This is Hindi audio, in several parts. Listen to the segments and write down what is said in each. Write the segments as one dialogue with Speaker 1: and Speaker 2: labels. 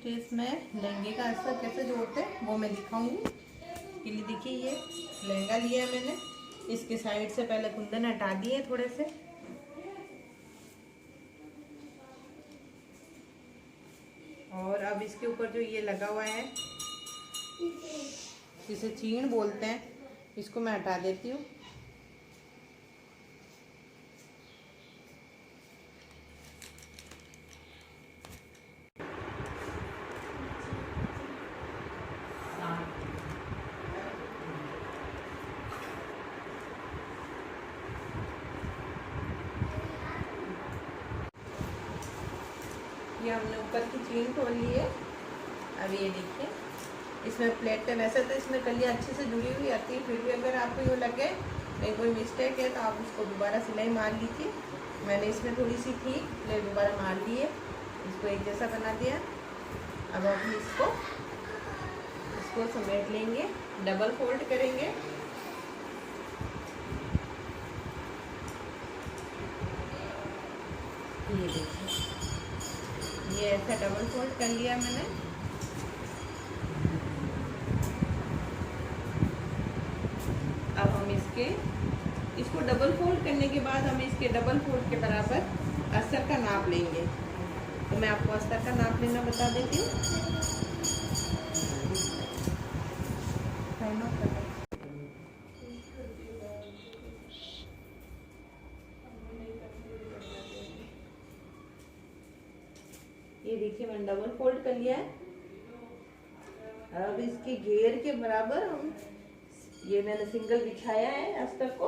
Speaker 1: ड्रेस में लहंगे का अस्तर कैसे जोड़ते हैं वो मैं दिखाऊंगी। के लिए देखिए ये लहंगा लिया है मैंने, इसके साइड से पहले कुंदन हटा दिए थोड़े से, और अब इसके ऊपर जो ये लगा हुआ है जिसे चीण बोलते हैं, इसको मैं हटा देती हूँ। ये हमने ऊपर की चीन खोल ली है। अब ये देखिए इसमें प्लेट है, वैसे तो इसमें कलियाँ अच्छे से जुड़ी हुई आती है, फिर भी अगर आपको यूँ लगे नहीं कोई मिस्टेक है तो आप उसको दोबारा सिलाई मार लीजिए। मैंने इसमें थोड़ी सी थी इसलिए दोबारा मार दी है, इसको एक जैसा बना दिया। अब हम इसको समेट लेंगे, डबल फोल्ड करेंगे। ये देखिए ये ऐसा डबल फोल्ड कर लिया मैंने। अब हम इसको डबल फोल्ड करने के बाद हम इसके डबल फोल्ड के बराबर अस्तर का नाप लेंगे। तो मैं आपको अस्तर का नाप लेना बता देती हूँ। ये देखिए मैंने डबल फोल्ड कर लिया है। अब इसके घेर के बराबर हम ये मैंने सिंगल बिछाया है अस्तर को।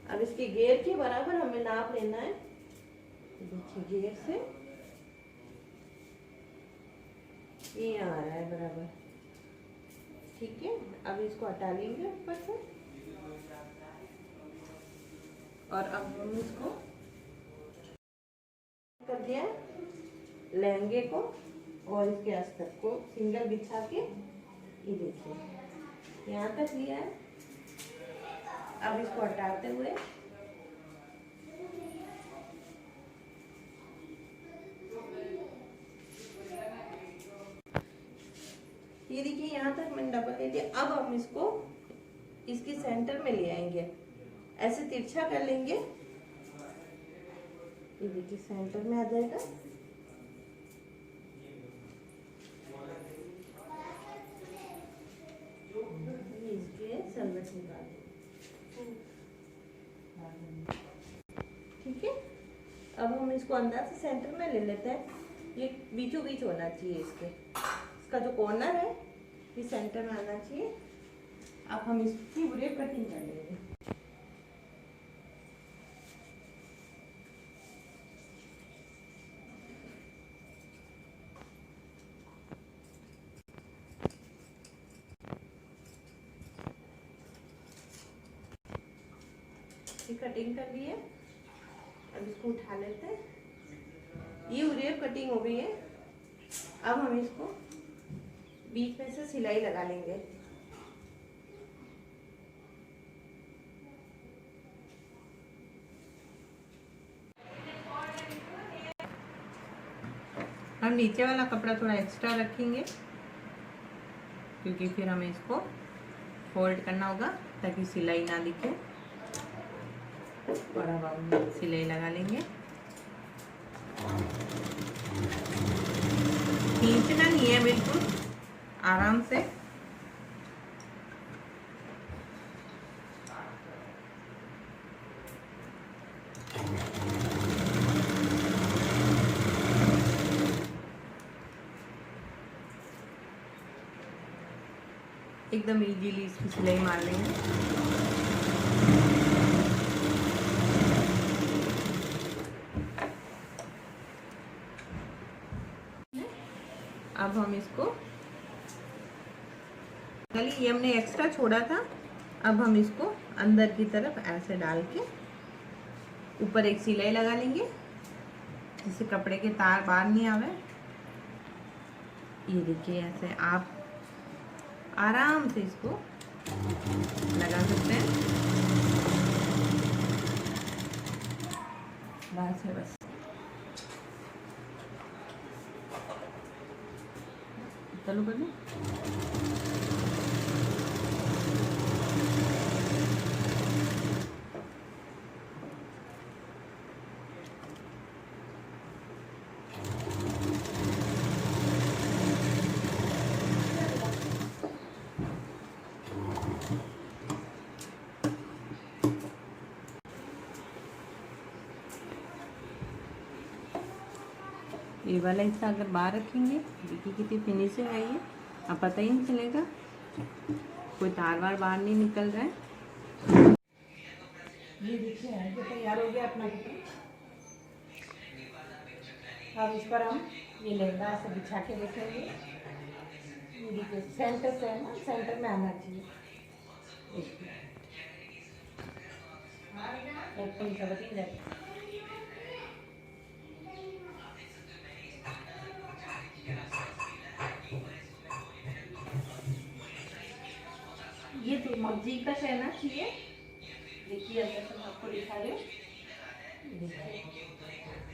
Speaker 1: अब इसके घेर के बराबर हमें नाप लेना है। देखिए घेर से ये आ रहा है बराबर, ठीक है। अब इसको हटा लेंगे ऊपर से, और अब हम इसको कर दिया लहंगे को और इसके अस्तर को सिंगल बिछा के, ये देखिए यहाँ तक लिया है। अब इसको हटाते हुए ये देखिए यहाँ तक मैंने डबल ले लिया। अब हम इसको इसके सेंटर में ले आएंगे, ऐसे तिरछा कर लेंगे। ये देखिए सेंटर में आ जाएगा। ठीक है, अब हम इसको अंदर से सेंटर में ले लेते हैं। ये बीचों बीच होना चाहिए, इसका जो कॉर्नर है ये सेंटर में आना चाहिए। अब हम इसकी पूरी कटिंग कर लेंगे। कटिंग कर ली है, अब इसको उठा लेते हैं। ये उरेब कटिंग हो गई है। अब हम इसको बीच में से सिलाई लगा लेंगे। हम नीचे वाला कपड़ा थोड़ा एक्स्ट्रा रखेंगे क्योंकि फिर हमें इसको फोल्ड करना होगा ताकि सिलाई ना दिखे। और अब हम सिलाई लगा लेंगे। खींचना नहीं है, बिल्कुल आराम से। एकदम इजीली इसकी सिलाई मार लेंगे। अब हम इसको ये हमने एक्स्ट्रा छोड़ा था, अब हम इसको अंदर की तरफ ऐसे डाल के ऊपर एक सिलाई लगा लेंगे जिससे कपड़े के तार बाहर नहीं आवे। ये देखिए ऐसे आप आराम से इसको लगा सकते हैं बाहर से बस। चलो कर लो। ये वाला हिस्सा अगर बाहर रखेंगे, देखिए कितनी फिनिशिंग आई है, अब पता ही नहीं चलेगा, कोई तार वार बाहर नहीं निकल रहा है। ये देखिए ये तैयार हो गया अपना। अब इस पर हम ये लहंगा ऐसे बिछा के देखेंगे। ये देखिए सेंटर से है ना, सेंटर में आना चाहिए। ये तो मर्जी का रहना चाहिए। देखिए अंदर से मैं आपको दिखा रही हूँ।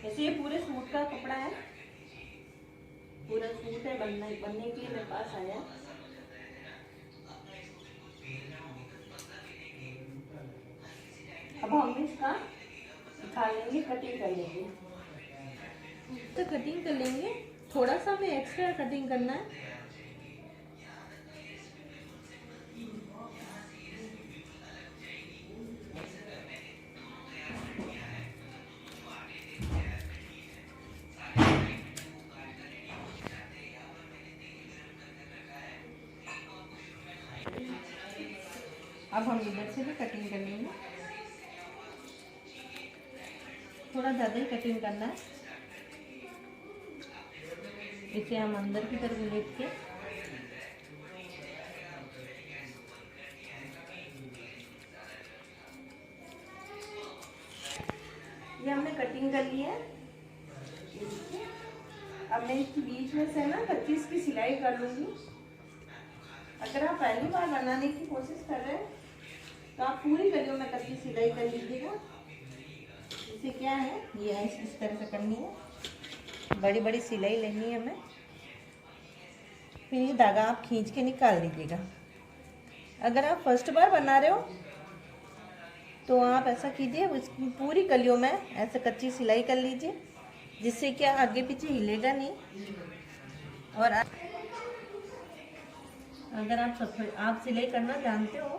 Speaker 1: ऐसे ये पूरे सूट का कपड़ा है, पूरा सूट है, बनने के लिए मेरे पास आया। अब हम इसका दिखा लेंगे, कटिंग कर लेंगे। तो कटिंग कर लेंगे, थोड़ा सा हमें एक्स्ट्रा कटिंग करना है। अब हम इधर से भी कटिंग कर लेंगे, थोड़ा ज़्यादा ही कटिंग करना है। इसे हम अंदर की तरफ लेट के ये हमने कटिंग कर ली है। अब मैं इसके बीच में से ना 25 की सिलाई कर लूँगी। अगर आप पहली बार बनाने की कोशिश कर रहे हैं तो आप पूरी कलियों में 25 सिलाई कर लीजिएगा। इससे क्या है, ये इस तरह से करनी है, बड़ी बड़ी सिलाई लेनी है हमें। फिर ये धागा आप खींच के निकाल दीजिएगा। अगर आप फर्स्ट बार बना रहे हो तो आप ऐसा कीजिए, उसकी पूरी कलियों में ऐसे कच्ची सिलाई कर लीजिए, जिससे क्या आगे पीछे हिलेगा नहीं। और अगर आप सिलाई करना जानते हो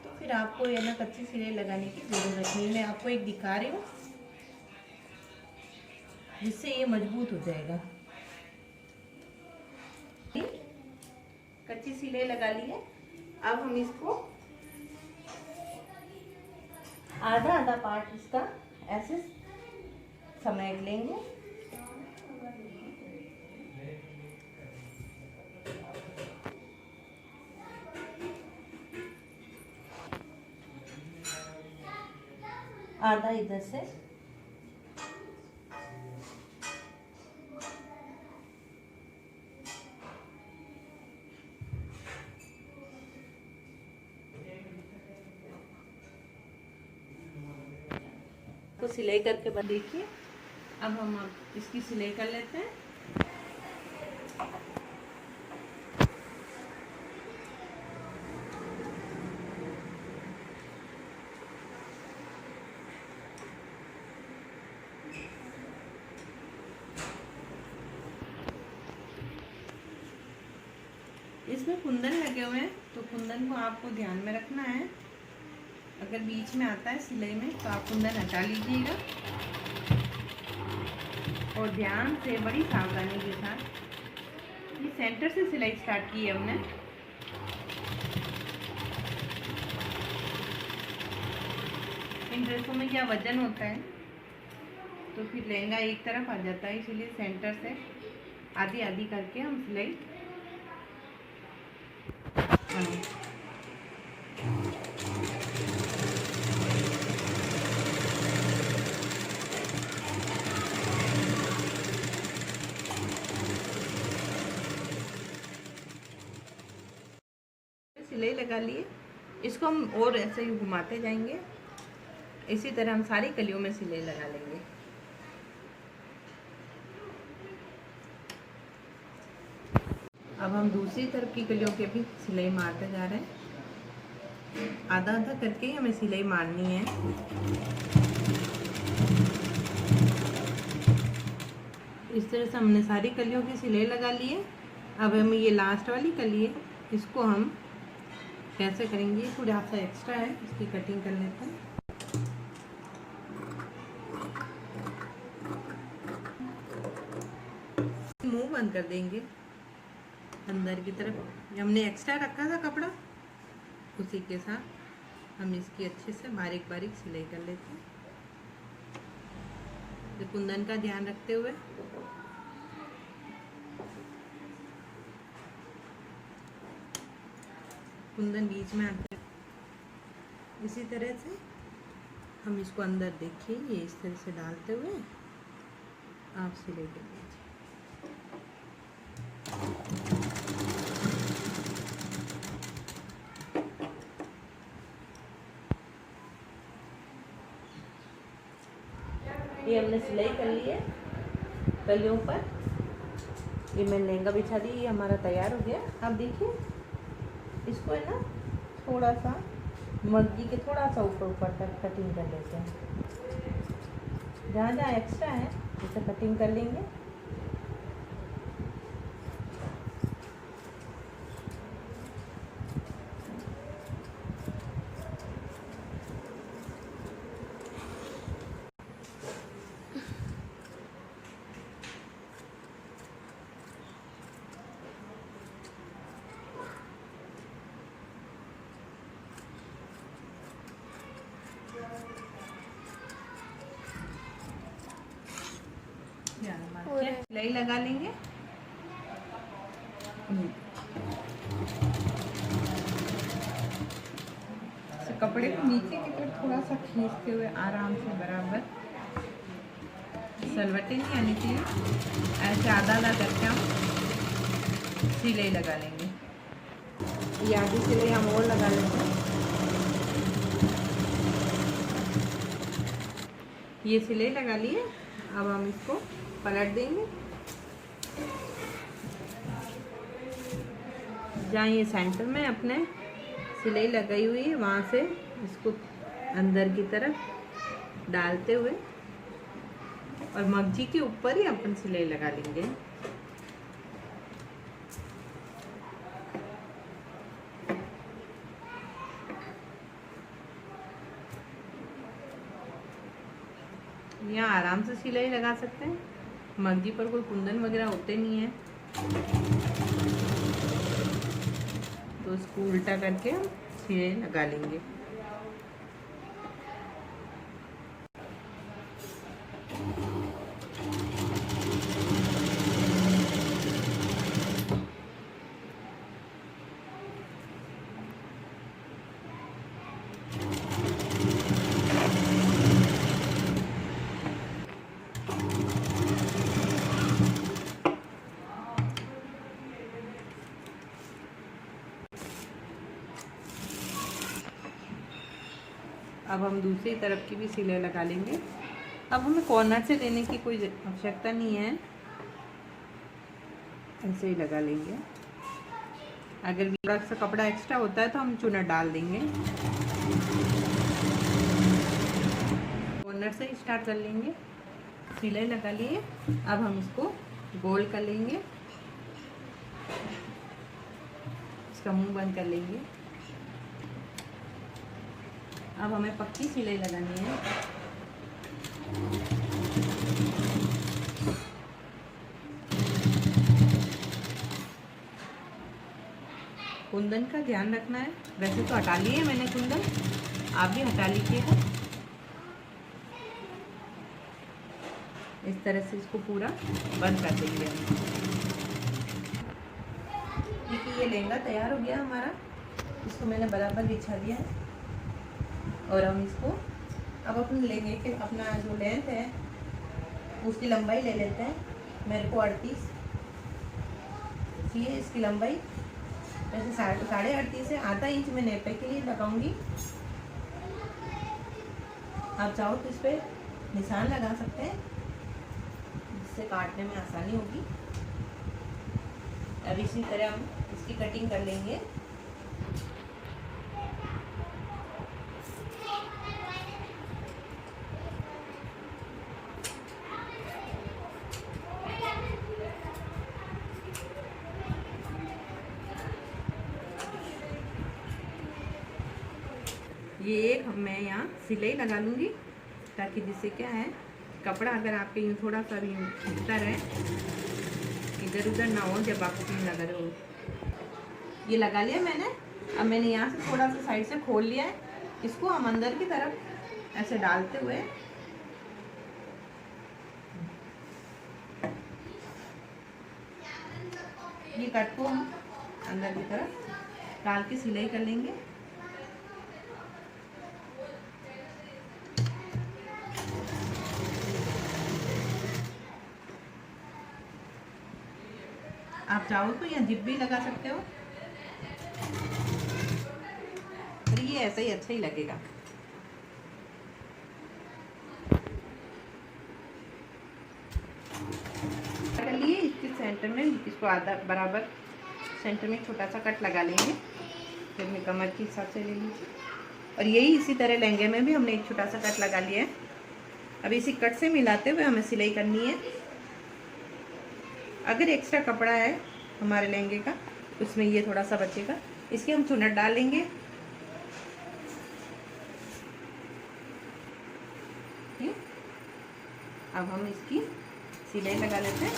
Speaker 1: तो फिर आपको ये ना कच्ची सिलाई लगाने की ज़रूरत नहीं। मैं आपको एक दिखा रही हूँ जिससे ये मजबूत हो जाएगा। कच्ची सिलाई लगा ली है। अब हम इसको आधा आधा पार्ट इसका ऐसे समेट लेंगे। आधा इधर से, तो सिलाई करके बस देखिए। अब हम इसकी सिलाई कर लेते हैं। इसमें कुंदन लगे हुए हैं, तो कुंदन को आपको ध्यान में रखना है। अगर बीच में आता है सिलाई में तो आप कुंदन हटा लीजिएगा और ध्यान से, बड़ी सावधानी के साथ। ये सेंटर से सिलाई स्टार्ट की है हमने। इन ड्रेसों में क्या वजन होता है तो फिर लहंगा एक तरफ आ जाता है, इसलिए सेंटर से आधी आधी करके हम सिलाई सिलाई लगा लिए। इसको हम और ऐसे ही घुमाते जाएंगे। इसी तरह हम सारी कलियों में सिलाई लगा लेंगे। अब हम दूसरी तरफ की कलियों के भी सिलाई मारते जा रहे हैं। आधा आधा करके ही हमें सिलाई मारनी है। इस तरह से हमने सारी कलियों की सिलाई लगा ली है। अब हम ये लास्ट वाली कली है, इसको हम कैसे करेंगे, थोड़ा सा एक्स्ट्रा है, इसकी कटिंग कर लेते हैं। मुंह बंद कर देंगे अंदर की तरफ। हमने एक्स्ट्रा रखा था कपड़ा, उसी के साथ हम इसकी अच्छे से बारीक बारीक सिलाई कर लेते हैं, तो कुंदन का ध्यान रखते हुए। कुंदन बीच में आता है। इसी तरह से हम इसको अंदर देखिए, ये इस तरह से डालते हुए आप सिलाई कर लीजिए। ये हमने सिलाई कर ली है कलियों पर। ये मैं लहंगा बिछा दी, ये हमारा तैयार हो गया। अब देखिए इसको है ना, थोड़ा सा मग्गी के थोड़ा सा ऊपर ऊपर तक कटिंग कर लेते हैं। जहाँ जहाँ एक्स्ट्रा है उसे कटिंग कर लेंगे। सिलाई लगा लेंगे। कपड़े को नीचे की तरफ थोड़ा सा खींचते हुए आराम से बराबर, सलवटें नहीं आनी चाहिए। ऐसे आधा आधा करके हम सिलाई लगा लेंगे। ये आधी सिलाई हम और लगा लेंगे। ये सिलाई लगा लिए। अब हम इसको पलट देंगे। जहाँ ये सेंटर में अपने सिलाई लगाई हुई है, वहाँ से इसको अंदर की तरफ डालते हुए और मगजी के ऊपर ही अपन सिलाई लगा लेंगे। यहाँ आराम से सिलाई लगा सकते हैं। मगजी पर कोई कुंदन वगैरह होते नहीं है, तो इसको उल्टा करके हम सिलाई लगा लेंगे। अब हम दूसरी तरफ की भी सिलाई लगा लेंगे। अब हमें कॉर्नर से लेने की कोई आवश्यकता नहीं है, ऐसे ही लगा लेंगे। अगर थोड़ा सा कपड़ा एक्स्ट्रा होता है तो हम चुना डाल देंगे। कॉर्नर से स्टार्ट कर लेंगे। सिलाई लगा लिए। अब हम इसको गोल कर लेंगे, इसका मुंह बंद कर लेंगे। अब हमें पक्की सिलाई लगानी है। कुंदन का ध्यान रखना है। वैसे तो हटा लिए मैंने कुंदन, आप भी हटा लीजिएगा। इस तरह से इसको पूरा बंद कर देंगे। देखिए ये लहंगा तैयार हो गया हमारा। इसको मैंने बराबर बिछा दिया है और हम इसको अब अपने लहंगे के अपना जो लेंथ है उसकी लंबाई ले लेते हैं। मेरे को 38 ये इसकी लंबाई, वैसे 38.5 है। आधा इंच मैं नेपे के लिए लगाऊंगी। आप चाहो तो इस पर निशान लगा सकते हैं, जिससे काटने में आसानी होगी। अब इसी तरह हम इसकी कटिंग कर लेंगे। ये एक मैं यहाँ सिलाई लगा लूँगी ताकि जिससे क्या है कपड़ा अगर आपके यूँ थोड़ा सा भी खींचता रहे, इधर उधर ना हो जब आप पिन लगा रहे हो। ये लगा लिया मैंने। अब मैंने यहाँ से थोड़ा सा साइड से खोल लिया है। इसको हम अंदर की तरफ ऐसे डालते हुए ये कट को हम अंदर की तरफ डाल के सिलाई कर लेंगे। आप चाहो तो यहाँ जिप भी लगा सकते हो, पर ये ऐसा ही अच्छा ही लगेगा। कर लिए इसके सेंटर में, इसको आधा बराबर सेंटर में छोटा सा कट लगा लेंगे। फिर मैं कमर के हिसाब से ले लीजिए। और यही इसी तरह लहंगे में भी हमने एक छोटा सा कट लगा लिया है। अब इसी कट से मिलाते हुए हमें सिलाई करनी है। अगर एक्स्ट्रा कपड़ा है हमारे लहंगे का उसमें ये थोड़ा सा बचेगा, इसके हम चुन्नट डालेंगे। अब हम इसकी सिलाई लगा लेते हैं।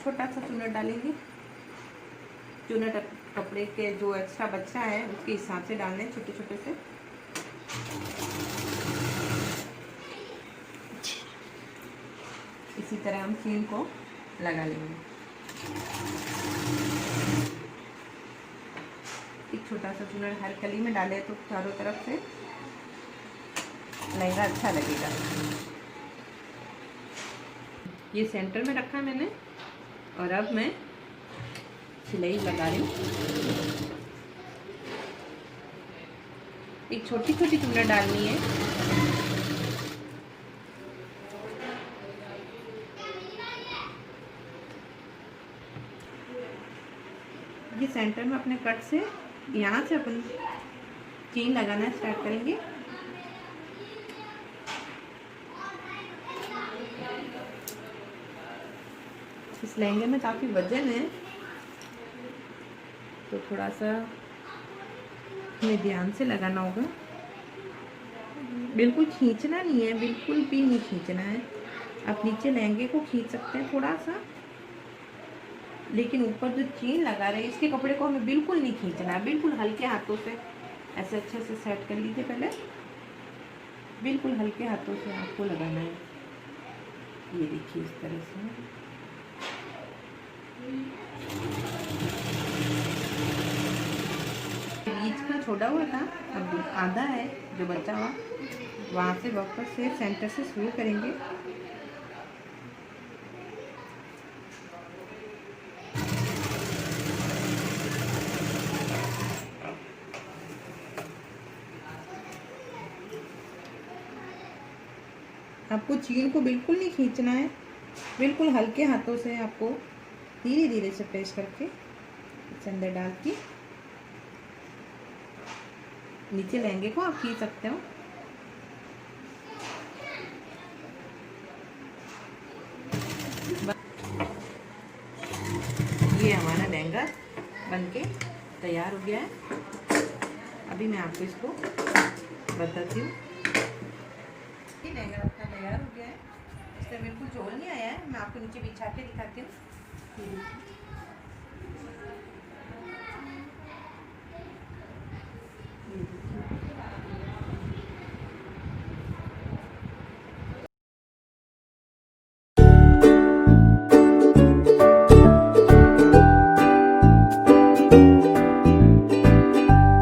Speaker 1: छोटा सा चुन्नट डालेंगे। चुन्नट कपड़े के जो एक्स्ट्रा बचा है उसके हिसाब से डालने, छोटे छोटे से। इसी तरह हम चीन को लगा लेंगे। एक छोटा सा चुन्नट हर कली में डाले तो चारों तरफ से लहंगा अच्छा लगेगा। ये सेंटर में रखा मैंने और अब मैं सिलाई लगा रही हूँ। एक छोटी छोटी चुन्नट डालनी है। ये सेंटर में अपने कट से यहाँ से अपन चेन लगाना स्टार्ट करेंगे। इस लहंगे में काफ़ी वजन है तो थोड़ा सा हमें ध्यान से लगाना होगा। बिल्कुल खींचना नहीं है, बिल्कुल भी नहीं खींचना है। आप नीचे लहंगे को खींच सकते हैं थोड़ा सा, लेकिन ऊपर जो चेन लगा रहे हैं इसके कपड़े को हमें बिल्कुल नहीं खींचना है। बिल्कुल हल्के हाथों से ऐसे अच्छे से सेट कर लीजिए। पहले बिल्कुल हल्के हाथों से आपको लगाना है। ये देखिए इस तरह से। बीच का छोड़ा हुआ था, अब आधा है जो बचा हुआ, वहाँ से वापस से सेंटर से शुरू करेंगे। आपको चीन को बिल्कुल नहीं खींचना है, बिल्कुल हल्के हाथों से आपको धीरे धीरे से प्रेस करके इस अंदर डाल के नीचे लहंगे को आप खींच सकते हो। ये हमारा लहंगा बनके तैयार हो गया है। अभी मैं आपको इसको बताती हूँ। ये लहंगा अपना तैयार हो गया है। इससे बिल्कुल झोल नहीं आया है। मैं आपको नीचे बिछा के दिखाती हूँ।